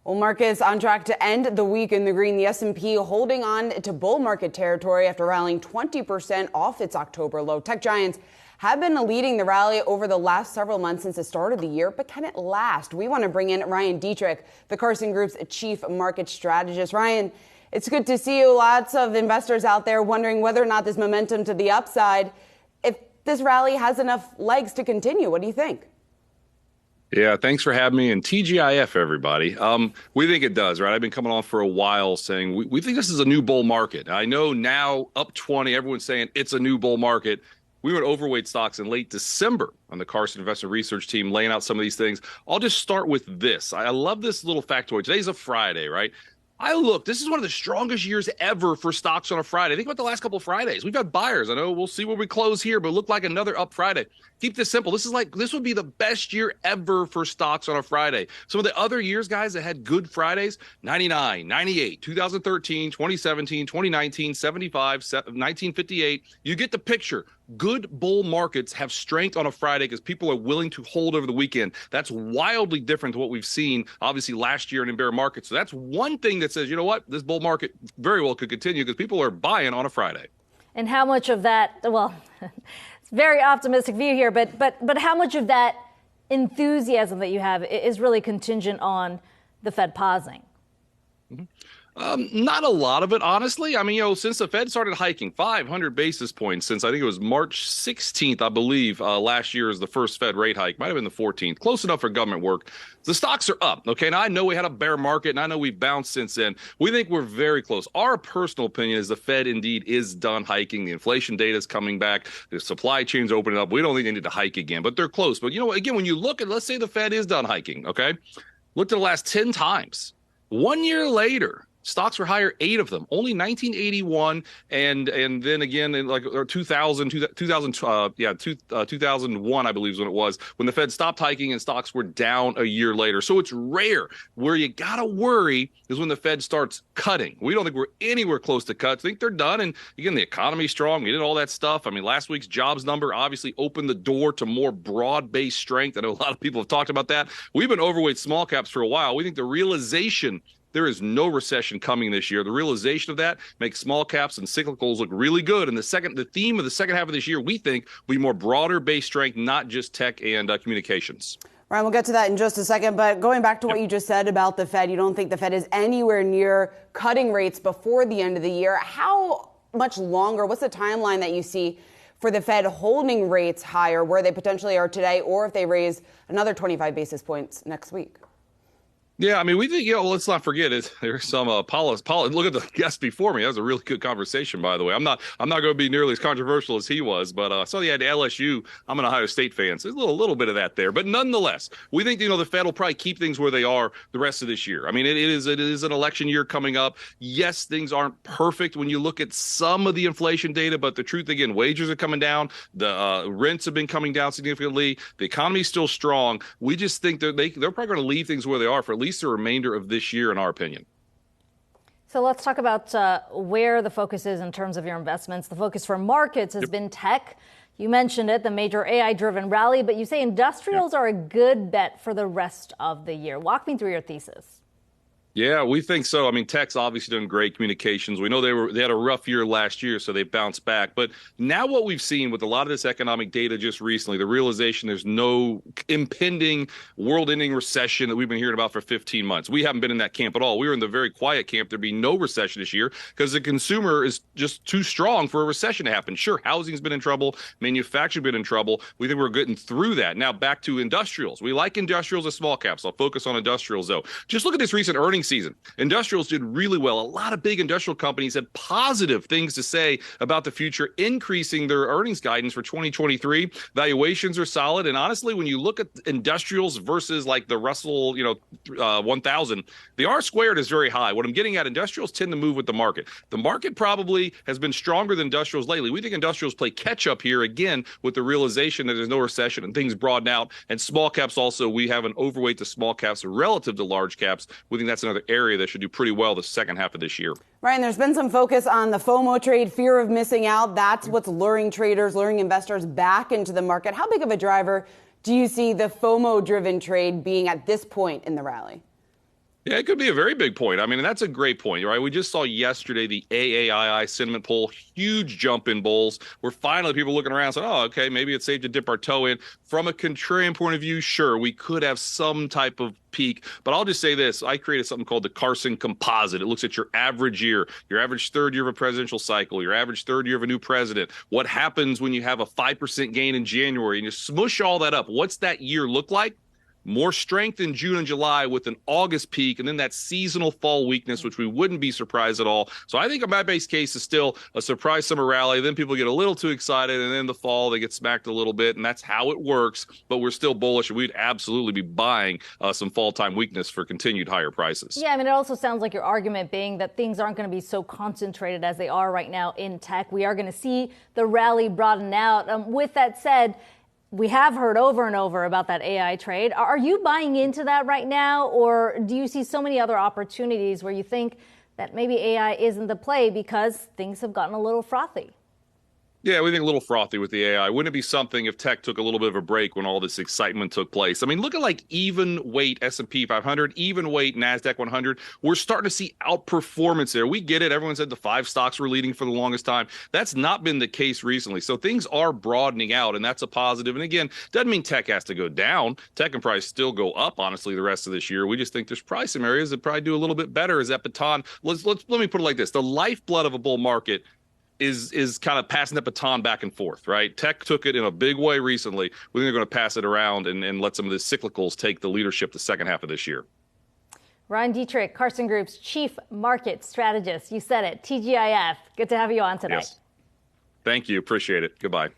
Well, markets on track to end the week in the green. The S&P holding on to bull market territory after rallying 20% off its October low. Tech giants have been leading the rally over the last several months since the start of the year, but can it last? We want to bring in Ryan Detrick, the Carson Group's chief market strategist. Ryan, it's good to see you. Lots of investors out there wondering whether or not this momentum to the upside, if this rally has enough legs to continue. What do you think? Yeah, thanks for having me, and TGIF, everybody. We think it does, right? I've been coming on for a while saying we think this is a new bull market. I know now up 20, everyone's saying it's a new bull market. We went overweight stocks in late December on the Carson Investment Research team, laying out some of these things. I'll just start with this. I love this little factoid. Today's a Friday, right? This is one of the strongest years ever for stocks on a Friday. Think about the last couple of Fridays. We've had buyers. I know we'll see where we close here, but it looked like another up Friday. Keep this simple. This would be the best year ever for stocks on a Friday. Some of the other years, guys, that had good Fridays, 99, 98, 2013, 2017, 2019, 75, 1958. You get the picture. Good bull markets have strength on a Friday because people are willing to hold over the weekend. That's wildly different to what we've seen, obviously, last year in bear markets. So that's one thing that says, you know what, this bull market very well could continue because people are buying on a Friday. And how much of that, well, it's a very optimistic view here, but how much of that enthusiasm that you have is really contingent on the Fed pausing? Mm-hmm. Not a lot of it, honestly. I mean, since the Fed started hiking 500 basis points since I think it was March 16th, I believe, last year is the first Fed rate hike. Might have been the 14th. Close enough for government work. The stocks are up. Okay, now I know we had a bear market, and I know we've bounced since then. We think we're very close. Our personal opinion is the Fed indeed is done hiking. The inflation data is coming back. The supply chain's opening up. We don't think they need to hike again, but they're close. But, again, when you look at, let's say the Fed is done hiking, okay? Look at the last 10 times. 1 year later, stocks were higher, 8 of them. Only 1981 and then again in 2001, I believe is when it was, when the Fed stopped hiking and stocks were down a year later. So it's rare. Where you got to worry is when the Fed starts cutting. We don't think we're anywhere close to cuts. I think they're done. And again, the economy's strong. We did all that stuff. I mean, last week's jobs number obviously opened the door to more broad-based strength. I know a lot of people have talked about that. We've been overweight small caps for a while. We think the realization there is no recession coming this year. The realization of that makes small caps and cyclicals look really good. And the theme of the second half of this year, we think, will be more broader based strength, not just tech and communications. Ryan, we'll get to that in just a second. But going back to what you just said about the Fed, you don't think the Fed is anywhere near cutting rates before the end of the year. How much longer? What's the timeline that you see for the Fed holding rates higher where they potentially are today, or if they raise another 25 basis points next week? Yeah, I mean, we think, let's not forget it. There's some policy. Look at the guest before me. That was a really good conversation, by the way. I'm not going to be nearly as controversial as he was, but I saw he had LSU. I'm an Ohio State fan, so there's a little bit of that there. But nonetheless, we think, the Fed will probably keep things where they are the rest of this year. I mean, it is an election year coming up. Yes, things aren't perfect when you look at some of the inflation data, but the truth, again, wages are coming down. The rents have been coming down significantly. The economy is still strong. We just think they're probably going to leave things where they are for at least the remainder of this year, in our opinion. So let's talk about where the focus is in terms of your investments. The focus for markets has been tech. You mentioned it, the major AI-driven rally, but you say industrials are a good bet for the rest of the year. Walk me through your thesis. Yeah, we think so. I mean, tech's obviously done great. Communications. We know they had a rough year last year, so they bounced back. But now what we've seen with a lot of this economic data just recently, the realization there's no impending world-ending recession that we've been hearing about for 15 months. We haven't been in that camp at all. We were in the very quiet camp. There'd be no recession this year because the consumer is just too strong for a recession to happen. Sure, housing's been in trouble. Manufacturing's been in trouble. We think we're getting through that. Now back to industrials. We like industrials as small caps. I'll focus on industrials, though. Just look at this recent earnings season. Industrials did really well. A lot of big industrial companies had positive things to say about the future, increasing their earnings guidance for 2023. Valuations are solid. And honestly, when you look at industrials versus like the Russell, 1000, the R squared is very high. What I'm getting at, industrials tend to move with the market. The market probably has been stronger than industrials lately. We think industrials play catch up here again with the realization that there's no recession and things broaden out. And small caps also, we have an overweight to small caps relative to large caps. We think that's another area that should do pretty well the second half of this year. Ryan, there's been some focus on the FOMO trade, fear of missing out. That's what's luring traders, luring investors back into the market. How big of a driver do you see the FOMO-driven trade being at this point in the rally? Yeah, it could be a very big point. I mean, that's a great point, right? We just saw yesterday the AAII sentiment poll, huge jump in bulls. Where finally people looking around saying, oh, okay, maybe it's safe to dip our toe in. From a contrarian point of view, sure, we could have some type of peak. But I'll just say this. I created something called the Carson composite. It looks at your average year, your average third year of a presidential cycle, your average third year of a new president. What happens when you have a 5% gain in January and you smush all that up? What's that year look like? More strength in June and July with an August peak, and then that seasonal fall weakness, which we wouldn't be surprised at all. So I think my base case is still a surprise summer rally. Then people get a little too excited, and then the fall they get smacked a little bit, and that's how it works. But we're still bullish, and we'd absolutely be buying some fall time weakness for continued higher prices. Yeah, I mean, it also sounds like your argument being that things aren't going to be so concentrated as they are right now in tech. We are going to see the rally broaden out. With that said, we have heard over and over about that AI trade. Are you buying into that right now, or do you see so many other opportunities where you think that maybe AI isn't the play because things have gotten a little frothy? Yeah, we think a little frothy with the AI. Wouldn't it be something if tech took a little bit of a break when all this excitement took place? I mean, look at like even weight S&P 500, even weight NASDAQ 100. We're starting to see outperformance there. We get it. Everyone said the 5 stocks were leading for the longest time. That's not been the case recently. So things are broadening out, and that's a positive. And again, doesn't mean tech has to go down. Tech and price still go up, honestly, the rest of this year. We just think there's probably some areas that probably do a little bit better as that baton. Let me put it like this. The lifeblood of a bull market is kind of passing that baton back and forth, right? Tech took it in a big way recently. We think they're going to pass it around and let some of the cyclicals take the leadership the second half of this year. Ron Detrick, Carson Group's Chief Market Strategist. You said it, TGIF. Good to have you on tonight. Yes. Thank you. Appreciate it. Goodbye.